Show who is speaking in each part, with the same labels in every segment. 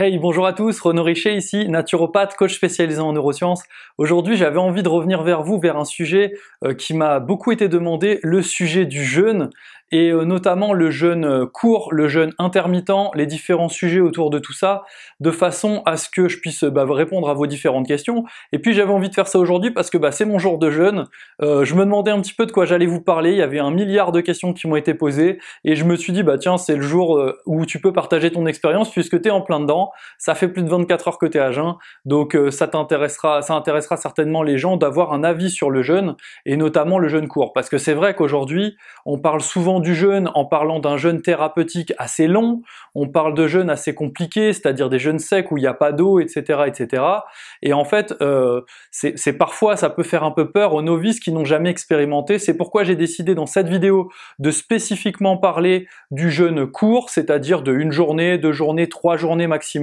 Speaker 1: Hey, bonjour à tous, Renaud Richer ici, naturopathe, coach spécialisé en neurosciences. Aujourd'hui, j'avais envie de revenir vers vous, vers un sujet qui m'a beaucoup été demandé, le sujet du jeûne, et notamment le jeûne court, le jeûne intermittent, les différents sujets autour de tout ça, de façon à ce que je puisse répondre à vos différentes questions. Et puis j'avais envie de faire ça aujourd'hui parce que c'est mon jour de jeûne. Je me demandais un petit peu de quoi j'allais vous parler, il y avait 1 milliard de questions qui m'ont été posées, et je me suis dit, tiens, c'est le jour où tu peux partager ton expérience puisque tu es en plein dedans. Ça fait plus de 24 heures que tu es à jeun, donc ça intéressera certainement les gens d'avoir un avis sur le jeûne, et notamment le jeûne court. Parce que c'est vrai qu'aujourd'hui, on parle souvent du jeûne en parlant d'un jeûne thérapeutique assez long, on parle de jeûne assez compliqué, c'est-à-dire des jeûnes secs où il n'y a pas d'eau, etc., etc. Et en fait, c'est parfois, ça peut faire un peu peur aux novices qui n'ont jamais expérimenté. C'est pourquoi j'ai décidé dans cette vidéo de spécifiquement parler du jeûne court, c'est-à-dire de 1 journée, 2 journées, 3 journées maximum,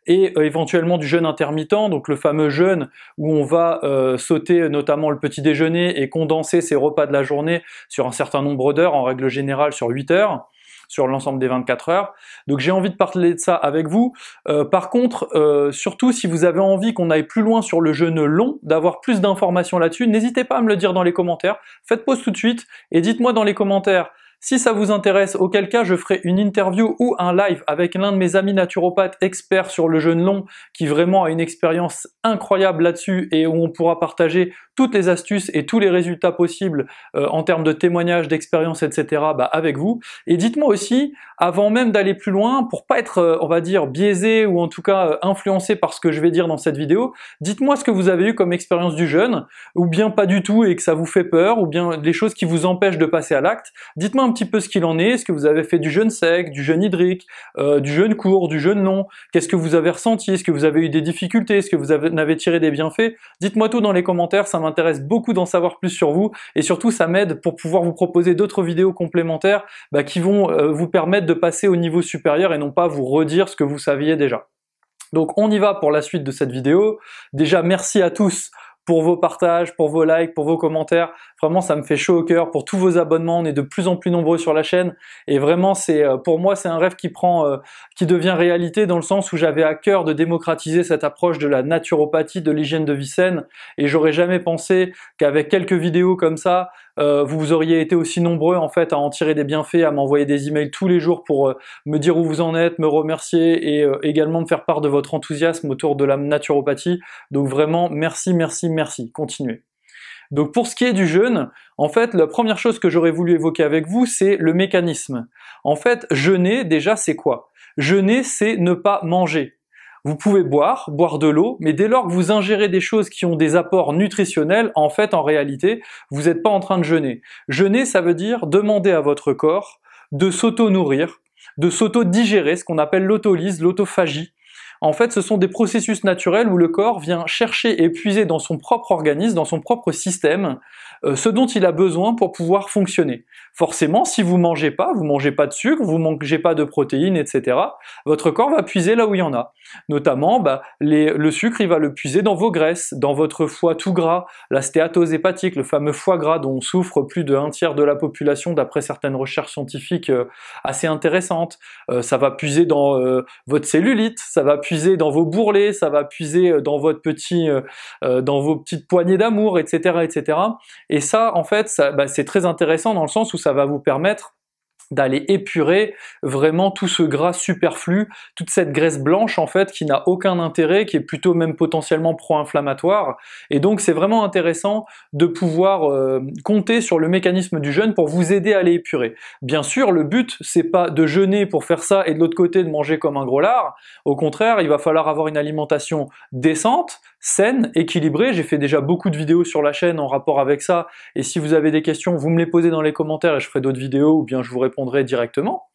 Speaker 1: et éventuellement du jeûne intermittent, donc le fameux jeûne où on va sauter notamment le petit déjeuner et condenser ses repas de la journée sur un certain nombre d'heures, en règle générale sur 8 heures, sur l'ensemble des 24 heures. Donc j'ai envie de parler de ça avec vous. Par contre, surtout si vous avez envie qu'on aille plus loin sur le jeûne long, d'avoir plus d'informations là-dessus, n'hésitez pas à me le dire dans les commentaires. Faites pause tout de suite et dites-moi dans les commentaires si ça vous intéresse, auquel cas je ferai une interview ou un live avec l'un de mes amis naturopathes experts sur le jeûne long qui vraiment a une expérience incroyable là-dessus et où on pourra partager toutes les astuces et tous les résultats possibles en termes de témoignages, d'expérience, etc. avec vous. Et dites-moi aussi, avant même d'aller plus loin, pour pas être, on va dire, biaisé ou en tout cas influencé par ce que je vais dire dans cette vidéo, dites-moi ce que vous avez eu comme expérience du jeûne, ou bien pas du tout et que ça vous fait peur, ou bien les choses qui vous empêchent de passer à l'acte. Dites-moi un petit peu ce qu'il en est, est-ce que vous avez fait du jeûne sec, du jeûne hydrique, du jeûne court, du jeûne long, qu'est-ce que vous avez ressenti, est-ce que vous avez eu des difficultés, est-ce que vous avez tiré des bienfaits? Dites-moi tout dans les commentaires, ça m'intéresse beaucoup d'en savoir plus sur vous, et surtout ça m'aide pour pouvoir vous proposer d'autres vidéos complémentaires qui vont vous permettre de passer au niveau supérieur et non pas vous redire ce que vous saviez déjà. Donc on y va pour la suite de cette vidéo. Déjà merci à tous pour vos partages, pour vos likes, pour vos commentaires. Vraiment, ça me fait chaud au cœur. Pour tous vos abonnements, on est de plus en plus nombreux sur la chaîne. Et vraiment, pour moi, c'est un rêve qui devient réalité dans le sens où j'avais à cœur de démocratiser cette approche de la naturopathie, de l'hygiène de vie saine. Et j'aurais jamais pensé qu'avec quelques vidéos comme ça, vous auriez été aussi nombreux en fait à en tirer des bienfaits, à m'envoyer des emails tous les jours pour me dire où vous en êtes, me remercier et également me faire part de votre enthousiasme autour de la naturopathie. Donc vraiment, merci, merci, merci. Continuez. Donc pour ce qui est du jeûne, en fait, la première chose que j'aurais voulu évoquer avec vous, c'est le mécanisme. En fait, jeûner, déjà, c'est quoi? Jeûner, c'est ne pas manger. Vous pouvez boire de l'eau, mais dès lors que vous ingérez des choses qui ont des apports nutritionnels, en fait, en réalité, vous n'êtes pas en train de jeûner. Jeûner, ça veut dire demander à votre corps de s'auto-nourrir, de s'auto-digérer, ce qu'on appelle l'autolyse, l'autophagie. En fait, ce sont des processus naturels où le corps vient chercher et puiser dans son propre organisme, dans son propre système, ce dont il a besoin pour pouvoir fonctionner. Forcément, si vous mangez pas de sucre, vous mangez pas de protéines, etc., votre corps va puiser là où il y en a. Notamment, le sucre, il va le puiser dans vos graisses, dans votre foie tout gras, la stéatose hépatique, le fameux foie gras dont souffre plus de 1/3 de la population d'après certaines recherches scientifiques assez intéressantes. Ça va puiser dans votre cellulite, ça va puiser dans vos bourrelets, ça va puiser dans vos petites poignées d'amour, etc., etc. Et ça, en fait, c'est très intéressant dans le sens où ça va vous permettre d'aller épurer vraiment tout ce gras superflu, toute cette graisse blanche en fait qui n'a aucun intérêt, qui est plutôt même potentiellement pro-inflammatoire. Et donc c'est vraiment intéressant de pouvoir compter sur le mécanisme du jeûne pour vous aider à les épurer. Bien sûr, le but c'est pas de jeûner pour faire ça et de l'autre côté de manger comme un gros lard. Au contraire, il va falloir avoir une alimentation décente, saine, équilibrée. J'ai fait déjà beaucoup de vidéos sur la chaîne en rapport avec ça, et si vous avez des questions, vous me les posez dans les commentaires et je ferai d'autres vidéos ou bien je vous répondrai directement.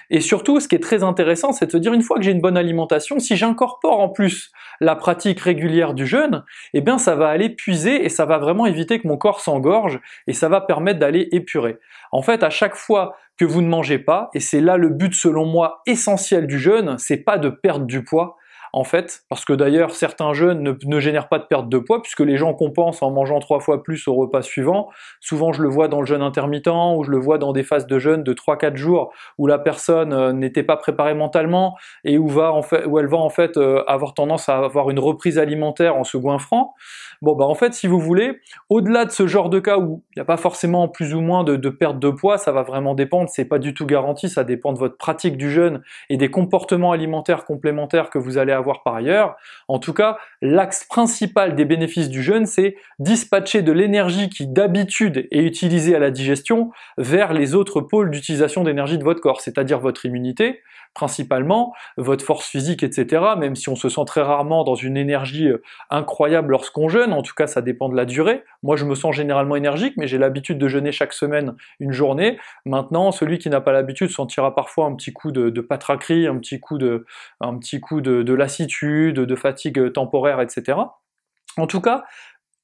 Speaker 1: Et surtout, ce qui est très intéressant, c'est de se dire, une fois que j'ai une bonne alimentation, si j'incorpore en plus la pratique régulière du jeûne, eh bien ça va aller puiser et ça va vraiment éviter que mon corps s'engorge et ça va permettre d'aller épurer. En fait, à chaque fois que vous ne mangez pas, et c'est là le but selon moi essentiel du jeûne, c'est pas de perdre du poids. en fait, parce que d'ailleurs certains jeûnes ne génèrent pas de perte de poids, puisque les gens compensent en mangeant 3 fois plus au repas suivant. Souvent je le vois dans le jeûne intermittent, ou je le vois dans des phases de jeûne de 3-4 jours, où la personne n'était pas préparée mentalement, et où elle va en fait avoir tendance à avoir une reprise alimentaire en se goinfrant. Bon bah en fait, si vous voulez, au-delà de ce genre de cas où il n'y a pas forcément plus ou moins de perte de poids, ça va vraiment dépendre, c'est pas du tout garanti, ça dépend de votre pratique du jeûne et des comportements alimentaires complémentaires que vous allez avoir par ailleurs. En tout cas, l'axe principal des bénéfices du jeûne, c'est dispatcher de l'énergie qui d'habitude est utilisée à la digestion vers les autres pôles d'utilisation d'énergie de votre corps, c'est-à-dire votre immunité, principalement, votre force physique, etc., même si on se sent très rarement dans une énergie incroyable lorsqu'on jeûne, en tout cas ça dépend de la durée. Moi je me sens généralement énergique, mais j'ai l'habitude de jeûner chaque semaine une journée. Maintenant, celui qui n'a pas l'habitude sentira parfois un petit coup de patraquerie, un petit coup de lassitude, de fatigue temporaire, etc. En tout cas,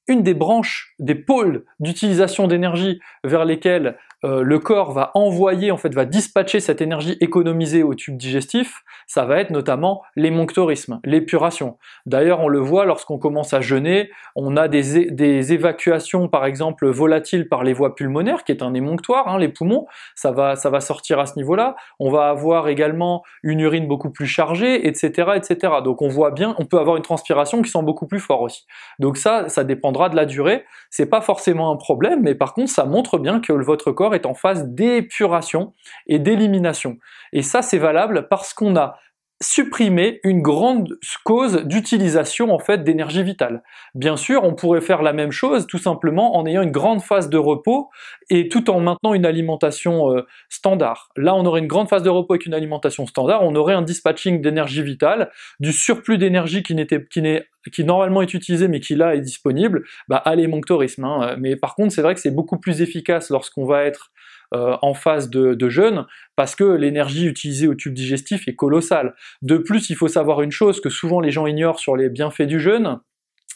Speaker 1: une des branches, des pôles d'utilisation d'énergie vers lesquels le corps va envoyer, en fait, va dispatcher cette énergie économisée au tube digestif, ça va être notamment l'émonctorisme, l'épuration. D'ailleurs, on le voit lorsqu'on commence à jeûner, on a des évacuations, par exemple, volatiles par les voies pulmonaires, qui est un émonctoire, hein, les poumons, ça va sortir à ce niveau-là. On va avoir également une urine beaucoup plus chargée, etc., etc. Donc on voit bien, on peut avoir une transpiration qui sent beaucoup plus fort aussi. Donc ça dépendra de la durée. C'est pas forcément un problème, mais par contre, ça montre bien que votre corps est en phase d'épuration et d'élimination. Et ça, c'est valable parce qu'on a supprimé une grande cause d'utilisation en fait d'énergie vitale. Bien sûr, on pourrait faire la même chose tout simplement en ayant une grande phase de repos et tout en maintenant une alimentation standard. Là, on aurait une grande phase de repos avec une alimentation standard, on aurait un dispatching d'énergie vitale, du surplus d'énergie qui normalement est utilisé mais qui là est disponible, à l'émonctorisme. Hein. Mais par contre, c'est vrai que c'est beaucoup plus efficace lorsqu'on va être en phase de jeûne, parce que l'énergie utilisée au tube digestif est colossale. De plus, il faut savoir une chose que souvent les gens ignorent sur les bienfaits du jeûne,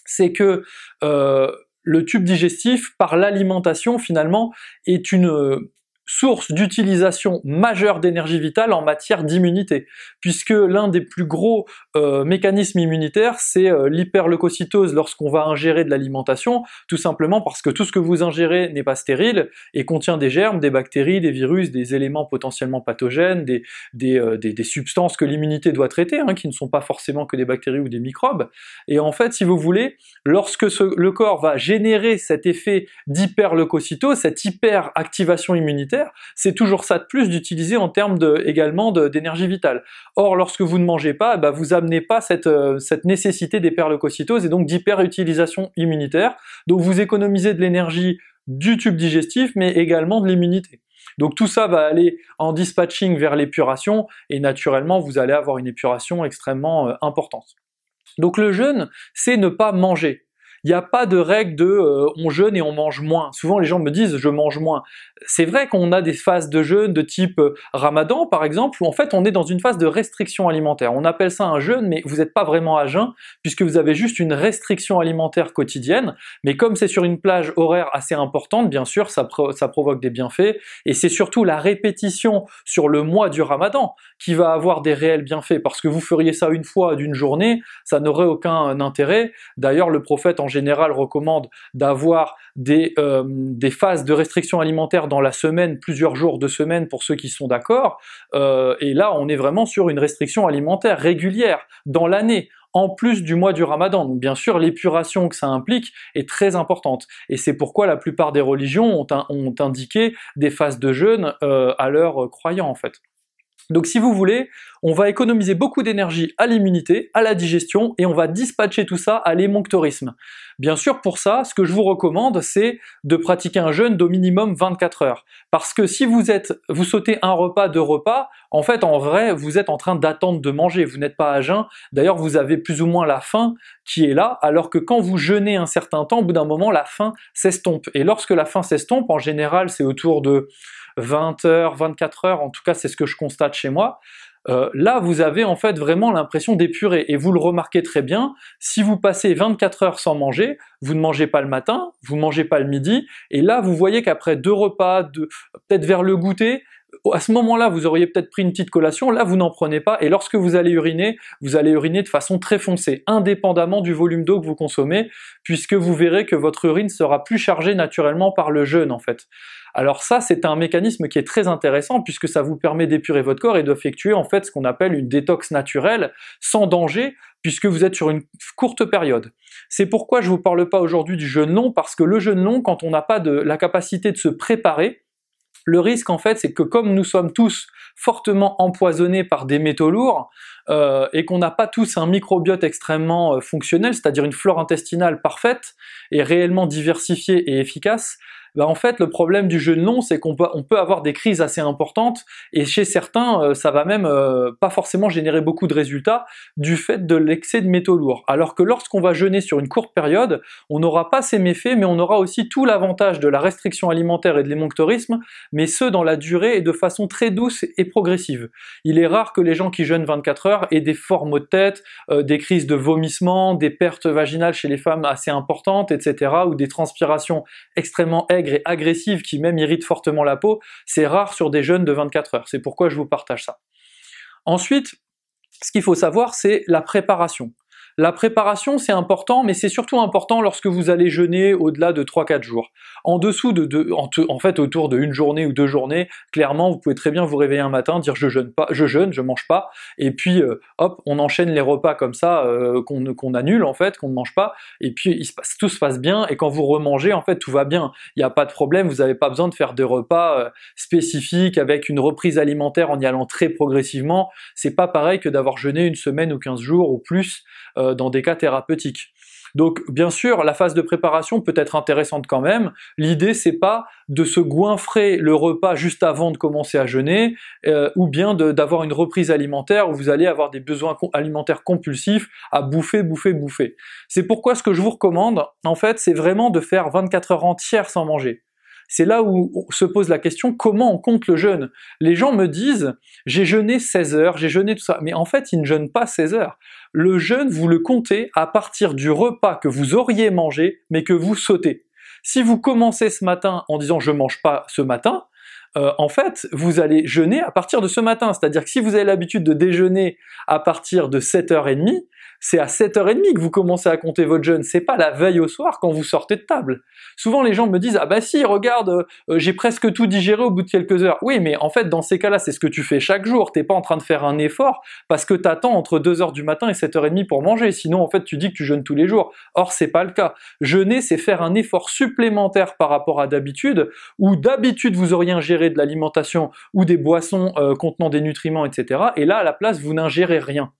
Speaker 1: c'est que le tube digestif, par l'alimentation finalement, est une source d'utilisation majeure d'énergie vitale en matière d'immunité, puisque l'un des plus gros mécanismes immunitaires, c'est l'hyperleucocytose lorsqu'on va ingérer de l'alimentation, tout simplement parce que tout ce que vous ingérez n'est pas stérile et contient des germes, des bactéries, des virus, des éléments potentiellement pathogènes, des substances que l'immunité doit traiter, hein, qui ne sont pas forcément que des bactéries ou des microbes. Et en fait, si vous voulez, lorsque le corps va générer cet effet d'hyperleucocytose, cette hyperactivation immunitaire, c'est toujours ça de plus d'utiliser en termes également d'énergie vitale. Or, lorsque vous ne mangez pas, vous amenez pas cette nécessité d'hyperleucocytose et donc d'hyperutilisation immunitaire, donc vous économisez de l'énergie du tube digestif, mais également de l'immunité. Donc tout ça va aller en dispatching vers l'épuration, et naturellement vous allez avoir une épuration extrêmement importante. Donc le jeûne, c'est ne pas manger. Il n'y a pas de règle de on jeûne et on mange moins. Souvent les gens me disent je mange moins. C'est vrai qu'on a des phases de jeûne de type Ramadan par exemple, où en fait on est dans une phase de restriction alimentaire. On appelle ça un jeûne, mais vous n'êtes pas vraiment à jeun, puisque vous avez juste une restriction alimentaire quotidienne, mais comme c'est sur une plage horaire assez importante, bien sûr, ça provoque des bienfaits, et c'est surtout la répétition sur le mois du Ramadan qui va avoir des réels bienfaits, parce que vous feriez ça une fois d'une journée, ça n'aurait aucun intérêt. D'ailleurs, le prophète en général recommande d'avoir des phases de restriction alimentaire dans la semaine, plusieurs jours de semaine pour ceux qui sont d'accord, et là on est vraiment sur une restriction alimentaire régulière dans l'année, en plus du mois du Ramadan. Donc bien sûr, l'épuration que ça implique est très importante, et c'est pourquoi la plupart des religions ont indiqué des phases de jeûne à leurs croyants en fait. Donc si vous voulez, on va économiser beaucoup d'énergie à l'immunité, à la digestion, et on va dispatcher tout ça à l'émonctorisme. Bien sûr, pour ça, ce que je vous recommande, c'est de pratiquer un jeûne d'au minimum 24 heures. Parce que si vous sautez un repas, 2 repas, en fait, en vrai, vous êtes en train d'attendre de manger, vous n'êtes pas à jeun. D'ailleurs, vous avez plus ou moins la faim qui est là, alors que quand vous jeûnez un certain temps, au bout d'un moment, la faim s'estompe. Et lorsque la faim s'estompe, en général, c'est autour de 20 heures, 24 heures, en tout cas c'est ce que je constate chez moi, là vous avez en fait vraiment l'impression d'épurer, et vous le remarquez très bien, si vous passez 24 heures sans manger, vous ne mangez pas le matin, vous ne mangez pas le midi, et là vous voyez qu'après 2 repas, peut-être vers le goûter, à ce moment-là, vous auriez peut-être pris une petite collation, là vous n'en prenez pas, et lorsque vous allez uriner de façon très foncée, indépendamment du volume d'eau que vous consommez, puisque vous verrez que votre urine sera plus chargée naturellement par le jeûne en fait. Alors ça, c'est un mécanisme qui est très intéressant puisque ça vous permet d'épurer votre corps et d'effectuer en fait ce qu'on appelle une détox naturelle, sans danger, puisque vous êtes sur une courte période. C'est pourquoi je vous parle pas aujourd'hui du jeûne long, parce que le jeûne long, quand on n'a pas la capacité de se préparer, le risque en fait, c'est que comme nous sommes tous fortement empoisonnés par des métaux lourds, et qu'on n'a pas tous un microbiote extrêmement fonctionnel, c'est-à-dire une flore intestinale parfaite et réellement diversifiée et efficace, en fait le problème du jeûne long, c'est qu'on peut avoir des crises assez importantes, et chez certains ça va même pas forcément générer beaucoup de résultats du fait de l'excès de métaux lourds. Alors que lorsqu'on va jeûner sur une courte période, on n'aura pas ces méfaits, mais on aura aussi tout l'avantage de la restriction alimentaire et de l'émonctorisme, mais ce dans la durée et de façon très douce et progressive. Il est rare que les gens qui jeûnent 24 heures aient des forts maux de tête, des crises de vomissement, des pertes vaginales chez les femmes assez importantes, etc., ou des transpirations extrêmement aigres et agressives qui même irritent fortement la peau. C'est rare sur des jeûnes de 24 heures, c'est pourquoi je vous partage ça. Ensuite, ce qu'il faut savoir, c'est la préparation. La préparation, c'est important, mais c'est surtout important lorsque vous allez jeûner au-delà de 3-4 jours. En dessous en fait, autour de 1 journée ou 2 journées, clairement, vous pouvez très bien vous réveiller un matin, dire je jeûne pas, je mange pas, et puis hop, on enchaîne les repas comme ça, qu'on annule en fait, qu'on ne mange pas, et puis tout se passe bien, et quand vous remangez, en fait, tout va bien. Il n'y a pas de problème, vous n'avez pas besoin de faire des repas spécifiques avec une reprise alimentaire en y allant très progressivement. C'est pas pareil que d'avoir jeûné 1 semaine ou 15 jours ou plus, dans des cas thérapeutiques. Donc bien sûr, la phase de préparation peut être intéressante quand même. L'idée c'est pas de se goinfrer le repas juste avant de commencer à jeûner, ou bien d'avoir une reprise alimentaire où vous allez avoir des besoins alimentaires compulsifs à bouffer. C'est pourquoi ce que je vous recommande, en fait, c'est vraiment de faire 24 heures entières sans manger. C'est là où se pose la question, comment on compte le jeûne? Les gens me disent, j'ai jeûné 16 heures, j'ai jeûné tout ça, mais en fait ils ne jeûnent pas 16 heures. Le jeûne, vous le comptez à partir du repas que vous auriez mangé, mais que vous sautez. Si vous commencez ce matin en disant je mange pas ce matin, en fait, vous allez jeûner à partir de ce matin. C'est-à-dire que si vous avez l'habitude de déjeuner à partir de 7h30, c'est à 7h30 que vous commencez à compter votre jeûne, c'est pas la veille au soir quand vous sortez de table. Souvent les gens me disent « Ah bah si, regarde, j'ai presque tout digéré au bout de quelques heures ». Oui, mais en fait dans ces cas-là, c'est ce que tu fais chaque jour, t'es pas en train de faire un effort parce que t'attends entre 2h du matin et 7h30 pour manger, sinon en fait tu dis que tu jeûnes tous les jours. Or c'est pas le cas. Jeûner, c'est faire un effort supplémentaire par rapport à d'habitude, où d'habitude vous auriez ingéré de l'alimentation ou des boissons contenant des nutriments, etc. Et là, à la place, vous n'ingérez rien.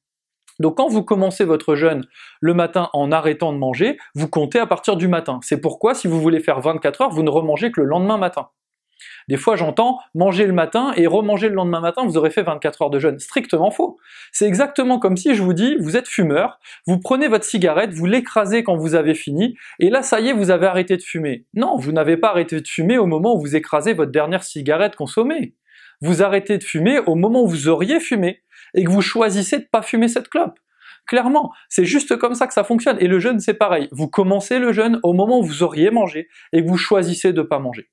Speaker 1: Donc quand vous commencez votre jeûne le matin en arrêtant de manger, vous comptez à partir du matin. C'est pourquoi si vous voulez faire 24 heures, vous ne remangez que le lendemain matin. Des fois j'entends manger le matin et remanger le lendemain matin, vous aurez fait 24 heures de jeûne. Strictement faux. C'est exactement comme si je vous dis, vous êtes fumeur, vous prenez votre cigarette, vous l'écrasez quand vous avez fini, et là ça y est, vous avez arrêté de fumer. Non, vous n'avez pas arrêté de fumer au moment où vous écrasez votre dernière cigarette consommée. Vous arrêtez de fumer au moment où vous auriez fumé, et que vous choisissez de pas fumer cette clope. Clairement, c'est juste comme ça que ça fonctionne. Et le jeûne, c'est pareil. Vous commencez le jeûne au moment où vous auriez mangé, et que vous choisissez de pas manger.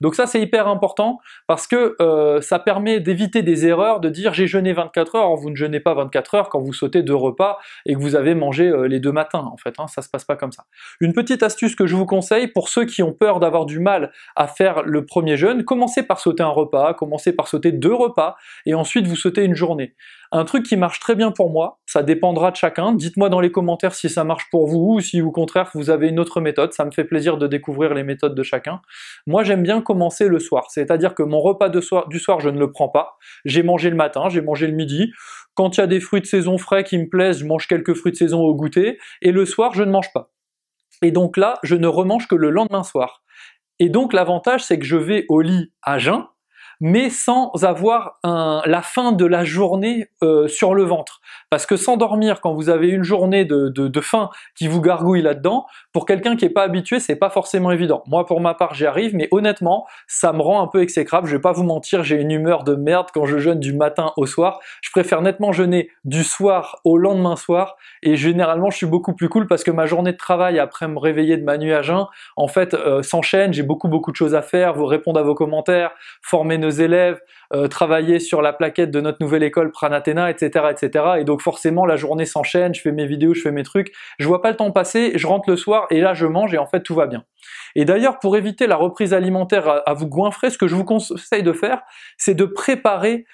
Speaker 1: Donc ça c'est hyper important parce que ça permet d'éviter des erreurs de dire j'ai jeûné 24 heures, or vous ne jeûnez pas 24 heures quand vous sautez 2 repas et que vous avez mangé les 2 matins en fait, hein, ça se passe pas comme ça. Une petite astuce que je vous conseille pour ceux qui ont peur d'avoir du mal à faire le premier jeûne, commencez par sauter un repas, commencez par sauter 2 repas et ensuite vous sautez une journée. Un truc qui marche très bien pour moi, ça dépendra de chacun, dites-moi dans les commentaires si ça marche pour vous ou si au contraire vous avez une autre méthode, ça me fait plaisir de découvrir les méthodes de chacun. Moi j'aime bien commencer le soir, c'est-à-dire que mon repas du soir je ne le prends pas, j'ai mangé le matin, j'ai mangé le midi, quand il y a des fruits de saison frais qui me plaisent, je mange quelques fruits de saison au goûter, et le soir je ne mange pas. Et donc là, je ne remange que le lendemain soir. Et donc l'avantage c'est que je vais au lit à jeun, mais sans avoir la faim de la journée sur le ventre. Parce que s'endormir quand vous avez une journée de faim qui vous gargouille là-dedans, pour quelqu'un qui n'est pas habitué, c'est pas forcément évident. Moi pour ma part j'y arrive, mais honnêtement, ça me rend un peu exécrable, je vais pas vous mentir, j'ai une humeur de merde quand je jeûne du matin au soir. Je préfère nettement jeûner du soir au lendemain soir, et généralement je suis beaucoup plus cool parce que ma journée de travail après me réveiller de ma nuit à jeun, en fait s'enchaîne, j'ai beaucoup de choses à faire, vous répondre à vos commentaires, former nos élèves travailler sur la plaquette de notre nouvelle école Pranatena, etc., etc. Et donc forcément la journée s'enchaîne, je fais mes vidéos, je fais mes trucs, je vois pas le temps passer, je rentre le soir et là je mange et en fait tout va bien. Et d'ailleurs, pour éviter la reprise alimentaire à vous goinfrer, ce que je vous conseille de faire, c'est de préparer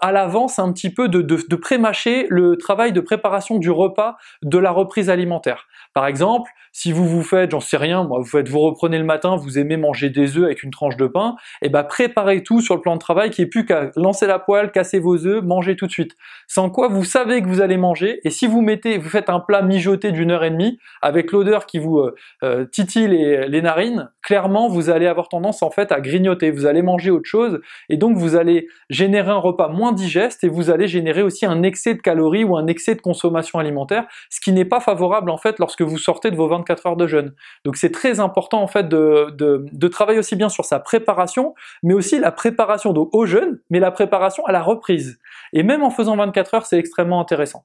Speaker 1: à l'avance un petit peu, de pré-mâcher le travail de préparation du repas de la reprise alimentaire. Par exemple, si vous faites, j'en sais rien, moi, vous reprenez le matin, vous aimez manger des œufs avec une tranche de pain, et ben préparez tout sur le plan de travail, qui est plus qu'à lancer la poêle, casser vos œufs, manger tout de suite. Sans quoi vous savez que vous allez manger, et si vous faites un plat mijoté d'1 h 30 avec l'odeur qui vous titille les narines, clairement vous allez avoir tendance en fait à grignoter, vous allez manger autre chose, et donc vous allez générer un repas moins digeste et vous allez générer aussi un excès de calories ou un excès de consommation alimentaire, ce qui n'est pas favorable en fait lorsque vous sortez de vos 24 heures de jeûne. Donc c'est très important en fait de travailler aussi bien sur sa préparation, mais aussi la préparation donc au jeûne, mais la préparation à la reprise. Et même en faisant 24 heures, c'est extrêmement intéressant.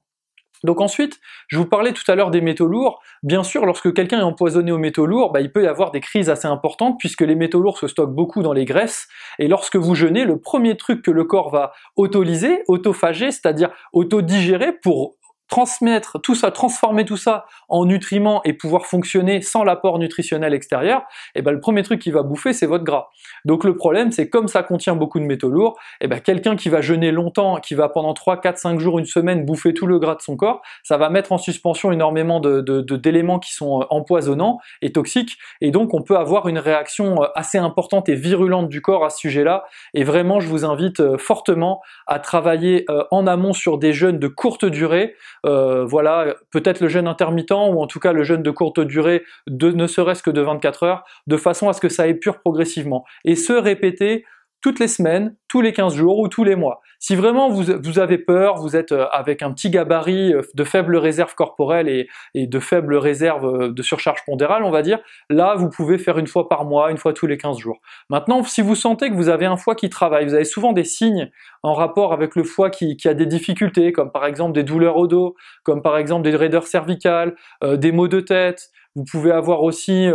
Speaker 1: Donc ensuite, je vous parlais tout à l'heure des métaux lourds. Bien sûr, lorsque quelqu'un est empoisonné aux métaux lourds, il peut y avoir des crises assez importantes puisque les métaux lourds se stockent beaucoup dans les graisses. Et lorsque vous jeûnez, le premier truc que le corps va autolyser, autophager, c'est-à-dire autodigérer pour transmettre tout ça, transformer tout ça en nutriments et pouvoir fonctionner sans l'apport nutritionnel extérieur, et le premier truc qu'il va bouffer, c'est votre gras. Donc le problème, c'est comme ça contient beaucoup de métaux lourds, quelqu'un qui va jeûner longtemps, qui va pendant 3, 4, 5 jours, une semaine bouffer tout le gras de son corps, ça va mettre en suspension énormément d'éléments qui sont empoisonnants et toxiques, et donc on peut avoir une réaction assez importante et virulente du corps à ce sujet-là, et vraiment je vous invite fortement à travailler en amont sur des jeûnes de courte durée, voilà, peut-être le jeûne intermittent ou en tout cas le jeûne de courte durée ne serait-ce que de 24 heures, de façon à ce que ça épure progressivement. Et ce répéter toutes les semaines, tous les 15 jours ou tous les mois. Si vraiment vous avez peur, vous êtes avec un petit gabarit de faible réserve corporelle et de faible réserve de surcharge pondérale, on va dire, là vous pouvez faire une fois par mois, une fois tous les 15 jours. Maintenant, si vous sentez que vous avez un foie qui travaille, vous avez souvent des signes en rapport avec le foie qui a des difficultés, comme par exemple des douleurs au dos, comme par exemple des raideurs cervicales, des maux de tête, vous pouvez avoir aussi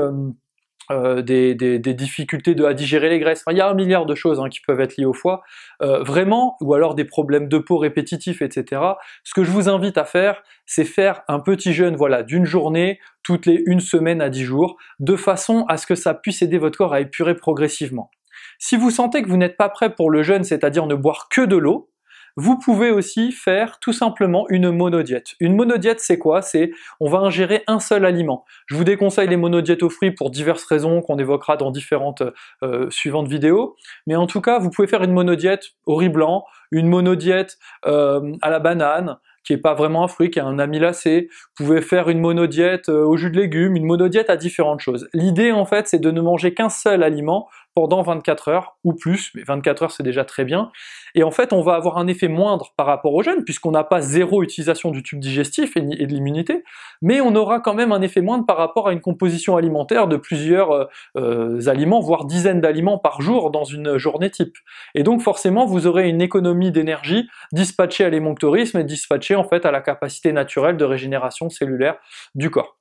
Speaker 1: des difficultés à digérer les graisses, enfin, il y a 1 milliard de choses qui peuvent être liées au foie, vraiment, ou alors des problèmes de peau répétitifs, etc. Ce que je vous invite à faire, c'est faire un petit jeûne d'une journée, toutes les 1 semaine à 10 jours, de façon à ce que ça puisse aider votre corps à épurer progressivement. Si vous sentez que vous n'êtes pas prêt pour le jeûne, c'est-à-dire ne boire que de l'eau, vous pouvez aussi faire tout simplement une monodiète. Une monodiète, c'est quoi? C'est on va ingérer un seul aliment. Je vous déconseille les monodiètes aux fruits pour diverses raisons qu'on évoquera dans différentes suivantes vidéos. Mais en tout cas, vous pouvez faire une monodiète au riz blanc, une monodiète à la banane, qui est pas vraiment un fruit, qui est un amylacé. Vous pouvez faire une monodiète au jus de légumes, une monodiète à différentes choses. L'idée en fait, c'est de ne manger qu'un seul aliment pendant 24 heures ou plus, mais 24 heures c'est déjà très bien. Et en fait, on va avoir un effet moindre par rapport au jeûne, puisqu'on n'a pas zéro utilisation du tube digestif et de l'immunité, mais on aura quand même un effet moindre par rapport à une composition alimentaire de plusieurs aliments, voire dizaines d'aliments par jour dans une journée type. Et donc forcément, vous aurez une économie d'énergie dispatchée à l'émonctorisme et dispatchée en fait à la capacité naturelle de régénération cellulaire du corps.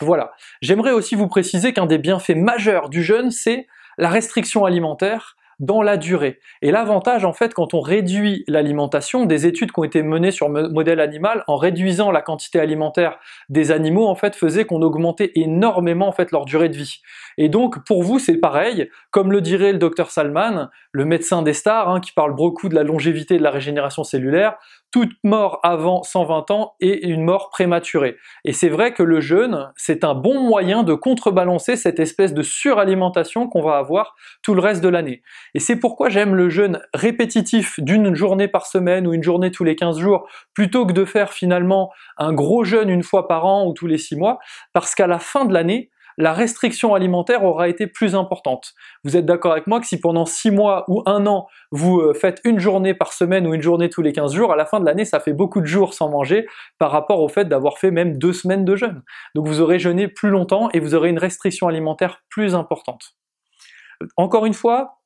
Speaker 1: Voilà. J'aimerais aussi vous préciser qu'un des bienfaits majeurs du jeûne, c'est la restriction alimentaire dans la durée. Et l'avantage en fait quand on réduit l'alimentation, des études qui ont été menées sur modèle animal en réduisant la quantité alimentaire des animaux en fait faisaient qu'on augmentait énormément en fait leur durée de vie. Et donc pour vous c'est pareil, comme le dirait le docteur Salman, le médecin des stars qui parle beaucoup de la longévité et de la régénération cellulaire, toute mort avant 120 ans est une mort prématurée. Et c'est vrai que le jeûne, c'est un bon moyen de contrebalancer cette espèce de suralimentation qu'on va avoir tout le reste de l'année. Et c'est pourquoi j'aime le jeûne répétitif d'une journée par semaine ou une journée tous les 15 jours, plutôt que de faire finalement un gros jeûne une fois par an ou tous les 6 mois, parce qu'à la fin de l'année, la restriction alimentaire aura été plus importante. Vous êtes d'accord avec moi que si pendant 6 mois ou 1 an, vous faites une journée par semaine ou une journée tous les 15 jours, à la fin de l'année, ça fait beaucoup de jours sans manger par rapport au fait d'avoir fait même 2 semaines de jeûne. Donc vous aurez jeûné plus longtemps et vous aurez une restriction alimentaire plus importante. Encore une fois,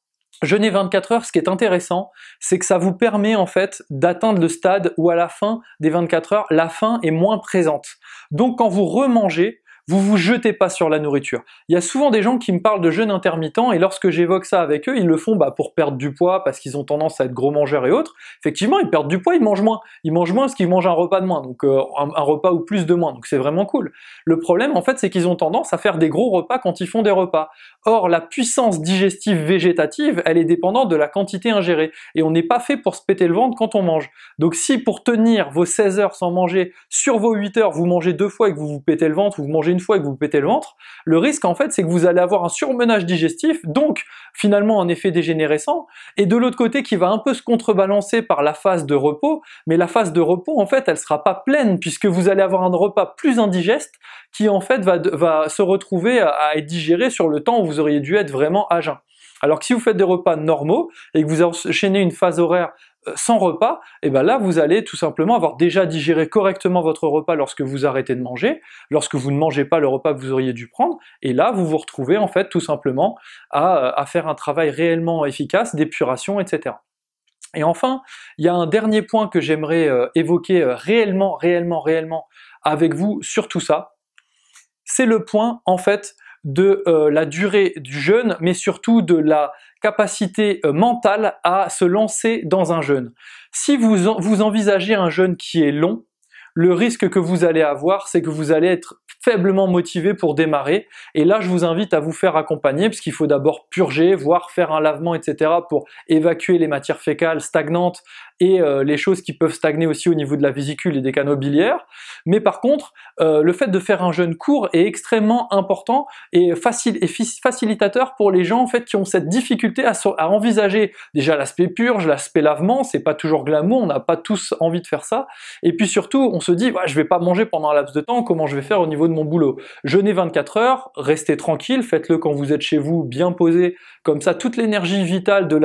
Speaker 1: jeûner 24 heures, ce qui est intéressant, c'est que ça vous permet en fait d'atteindre le stade où à la fin des 24 heures, la faim est moins présente. Donc quand vous remangez, vous vous jetez pas sur la nourriture. Il y a souvent des gens qui me parlent de jeûne intermittent et lorsque j'évoque ça avec eux, ils le font pour perdre du poids parce qu'ils ont tendance à être gros mangeurs et autres. Effectivement, ils perdent du poids, ils mangent moins. Ils mangent moins parce qu'ils mangent un repas de moins, donc un repas ou plus de moins, donc c'est vraiment cool. Le problème en fait, c'est qu'ils ont tendance à faire des gros repas quand ils font des repas. Or, la puissance digestive végétative, elle est dépendante de la quantité ingérée et on n'est pas fait pour se péter le ventre quand on mange. Donc si pour tenir vos 16 heures sans manger, sur vos 8 heures, vous mangez 2 fois et que vous vous pétez le ventre, ou vous mangez une fois et que vous vous pétez le ventre, le risque en fait, c'est que vous allez avoir un surmenage digestif, donc finalement un effet dégénérescent, et de l'autre côté qui va un peu se contrebalancer par la phase de repos, mais la phase de repos en fait elle sera pas pleine puisque vous allez avoir un repas plus indigeste qui en fait va se retrouver à être digéré sur le temps où vous auriez dû être vraiment à jeun. Alors que si vous faites des repas normaux et que vous enchaînez une phase horaire sans repas, et ben là vous allez tout simplement avoir déjà digéré correctement votre repas lorsque vous arrêtez de manger, lorsque vous ne mangez pas le repas que vous auriez dû prendre, et là vous vous retrouvez en fait tout simplement à faire un travail réellement efficace d'épuration, etc. Et enfin, il y a un dernier point que j'aimerais évoquer réellement avec vous sur tout ça, c'est le point en fait de la durée du jeûne, mais surtout de la capacité mentale à se lancer dans un jeûne. Si vous envisagez un jeûne qui est long, le risque que vous allez avoir, c'est que vous allez être faiblement motivé pour démarrer, et là je vous invite à vous faire accompagner, parce qu'il faut d'abord purger, voire faire un lavement, etc. pour évacuer les matières fécales stagnantes et les choses qui peuvent stagner aussi au niveau de la vésicule et des canaux biliaires. Mais par contre, le fait de faire un jeûne court est extrêmement important et facilitateur pour les gens en fait qui ont cette difficulté à envisager déjà l'aspect purge, l'aspect lavement. C'est pas toujours glamour, on n'a pas tous envie de faire ça, et puis surtout on se dit je vais pas manger pendant un laps de temps, comment je vais faire au niveau de mon boulot? Jeûnez 24 heures, restez tranquille, faites-le quand vous êtes chez vous, bien posé, comme ça toute l'énergie vitale de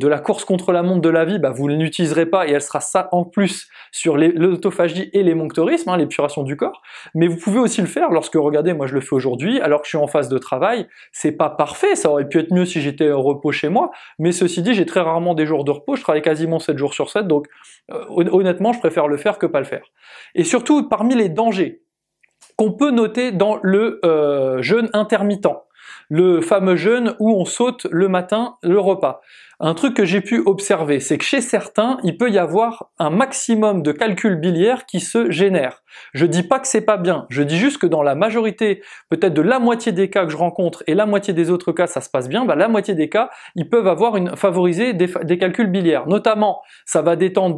Speaker 1: la course contre la montre de la vie, vous ne l'utiliserez pas et elle sera ça en plus sur l'autophagie et l'émonctorisme, l'épuration du corps. Mais vous pouvez aussi le faire lorsque, regardez, moi je le fais aujourd'hui, alors que je suis en phase de travail, c'est pas parfait, ça aurait pu être mieux si j'étais au repos chez moi, mais ceci dit, j'ai très rarement des jours de repos, je travaille quasiment 7 jours sur 7, donc honnêtement, je préfère le faire que pas le faire. Et surtout, parmi les dangers qu'on peut noter dans le jeûne intermittent, le fameux jeûne où on saute le matin le repas. Un truc que j'ai pu observer, c'est que chez certains, il peut y avoir un maximum de calculs biliaires qui se génèrent. Je dis pas que c'est pas bien, je dis juste que dans la majorité, peut-être de la moitié des cas que je rencontre et la moitié des autres cas ça se passe bien, la moitié des cas, ils peuvent avoir favoriser des calculs biliaires. Notamment, ça va dépendre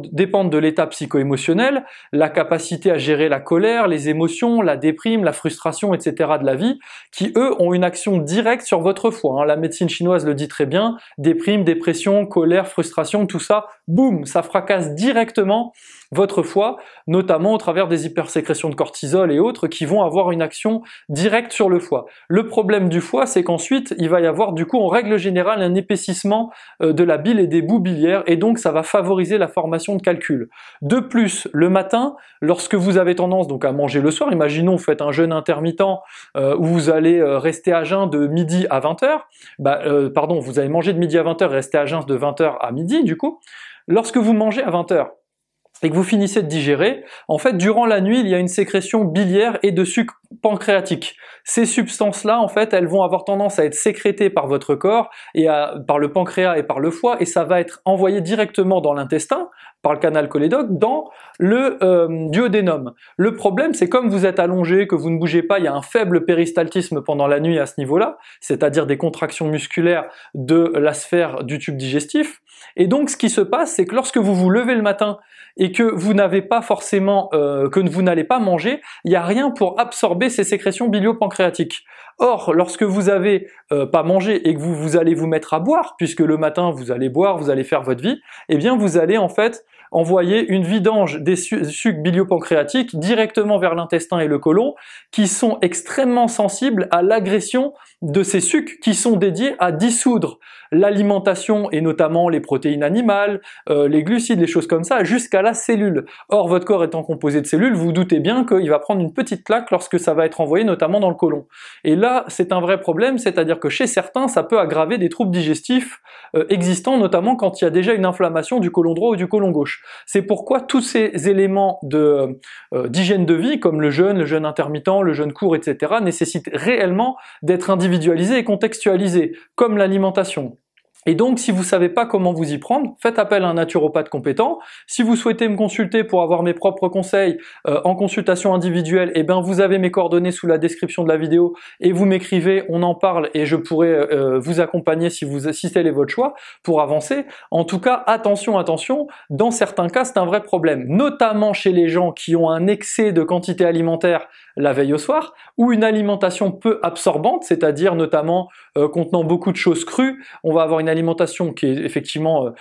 Speaker 1: de l'état psycho-émotionnel, la capacité à gérer la colère, les émotions, la déprime, la frustration, etc. de la vie, qui eux ont une action directe sur votre foie. La médecine chinoise le dit très bien, déprime, dépression, colère, frustration, tout ça, boum, ça fracasse directement votre foie, notamment au travers des hypersécrétions de cortisol et autres qui vont avoir une action directe sur le foie. Le problème du foie, c'est qu'ensuite, il va y avoir du coup en règle générale un épaississement de la bile et des boues biliaires, et donc ça va favoriser la formation de calculs. De plus, le matin, lorsque vous avez tendance donc à manger le soir, imaginons vous faites un jeûne intermittent où vous allez rester à jeun de midi à 20h, vous allez manger de midi à 20h et rester à jeun de 20h à midi du coup, lorsque vous mangez à 20h, et que vous finissez de digérer, en fait, durant la nuit, il y a une sécrétion biliaire et de sucre pancréatique. Ces substances-là, en fait, elles vont avoir tendance à être sécrétées par votre corps et par le pancréas et par le foie, et ça va être envoyé directement dans l'intestin, par le canal cholédoque, dans le duodénum. Le problème, c'est comme vous êtes allongé, que vous ne bougez pas, il y a un faible péristaltisme pendant la nuit à ce niveau-là, c'est-à-dire des contractions musculaires de la sphère du tube digestif. Et donc, ce qui se passe, c'est que lorsque vous vous levez le matin et que vous n'avez pas forcément, que vous n'allez pas manger, il n'y a rien pour absorber ces sécrétions bilio-pancréatiques. Or, lorsque vous avez pas mangé et que vous allez vous mettre à boire, puisque le matin vous allez boire, vous allez faire votre vie, eh bien vous allez en fait envoyer une vidange des sucs bilio-pancréatiques directement vers l'intestin et le côlon, qui sont extrêmement sensibles à l'agression de ces sucs qui sont dédiés à dissoudre l'alimentation et notamment les protéines animales, les glucides, les choses comme ça, jusqu'à la cellule. Or, votre corps étant composé de cellules, vous doutez bien qu'il va prendre une petite claque lorsque ça va être envoyé notamment dans le côlon. Et là, c'est un vrai problème, c'est-à-dire que chez certains, ça peut aggraver des troubles digestifs existants, notamment quand il y a déjà une inflammation du côlon droit ou du côlon gauche. C'est pourquoi tous ces éléments d'hygiène de vie, comme le jeûne intermittent, le jeûne court, etc., nécessitent réellement d'être individualisés et contextualisés, comme l'alimentation. Et donc, si vous savez pas comment vous y prendre, faites appel à un naturopathe compétent. Si vous souhaitez me consulter pour avoir mes propres conseils en consultation individuelle, eh bien vous avez mes coordonnées sous la description de la vidéo et vous m'écrivez, on en parle et je pourrai vous accompagner si tel est votre choix pour avancer. En tout cas, attention, dans certains cas, c'est un vrai problème, notamment chez les gens qui ont un excès de quantité alimentaire la veille au soir, ou une alimentation peu absorbante, c'est-à-dire notamment contenant beaucoup de choses crues. On va avoir une alimentation qui est effectivement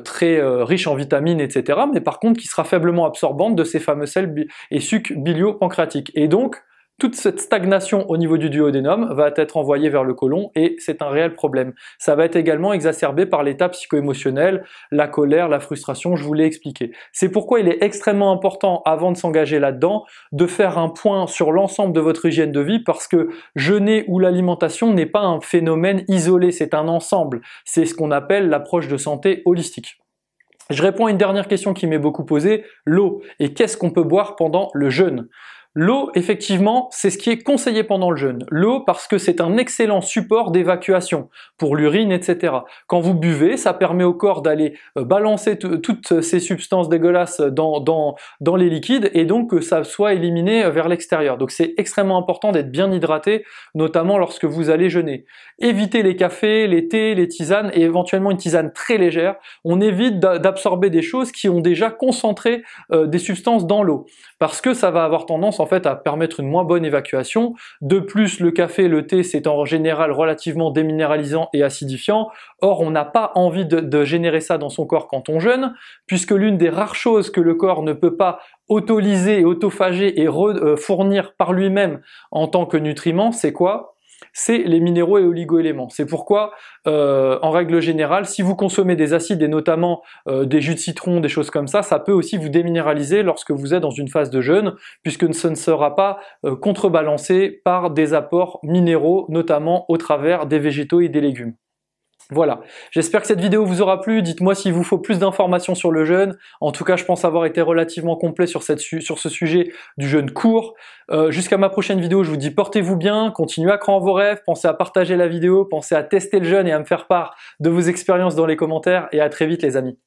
Speaker 1: très riche en vitamines, etc., mais par contre qui sera faiblement absorbante de ces fameux sels et sucs bilio-pancréatiques. Et donc, toute cette stagnation au niveau du duodénum va être envoyée vers le côlon et c'est un réel problème. Ça va être également exacerbé par l'état psycho-émotionnel, la colère, la frustration, je vous l'ai expliqué. C'est pourquoi il est extrêmement important, avant de s'engager là-dedans, de faire un point sur l'ensemble de votre hygiène de vie parce que jeûner ou l'alimentation n'est pas un phénomène isolé, c'est un ensemble. C'est ce qu'on appelle l'approche de santé holistique. Je réponds à une dernière question qui m'est beaucoup posée, l'eau. Et qu'est-ce qu'on peut boire pendant le jeûne ? L'eau, effectivement, c'est ce qui est conseillé pendant le jeûne. L'eau, parce que c'est un excellent support d'évacuation pour l'urine, etc. Quand vous buvez, ça permet au corps d'aller balancer toutes ces substances dégueulasses dans les liquides et donc que ça soit éliminé vers l'extérieur. Donc c'est extrêmement important d'être bien hydraté, notamment lorsque vous allez jeûner. Évitez les cafés, les thés, les tisanes et éventuellement une tisane très légère. On évite d'absorber des choses qui ont déjà concentré des substances dans l'eau parce que ça va avoir tendance en fait à permettre une moins bonne évacuation. De plus, le café, le thé, c'est en général relativement déminéralisant et acidifiant. Or, on n'a pas envie de générer ça dans son corps quand on jeûne, puisque l'une des rares choses que le corps ne peut pas autolyser et autophager et fournir par lui-même en tant que nutriments, c'est quoi ? C'est les minéraux et oligo-éléments. C'est pourquoi, en règle générale, si vous consommez des acides et notamment des jus de citron, des choses comme ça peut aussi vous déminéraliser lorsque vous êtes dans une phase de jeûne, puisque ce ne sera pas contrebalancé par des apports minéraux, notamment au travers des végétaux et des légumes. Voilà, j'espère que cette vidéo vous aura plu, dites-moi s'il vous faut plus d'informations sur le jeûne. En tout cas, je pense avoir été relativement complet sur ce sujet du jeûne court. Jusqu'à ma prochaine vidéo, je vous dis portez-vous bien, continuez à croire en vos rêves, pensez à partager la vidéo, pensez à tester le jeûne et à me faire part de vos expériences dans les commentaires et à très vite les amis.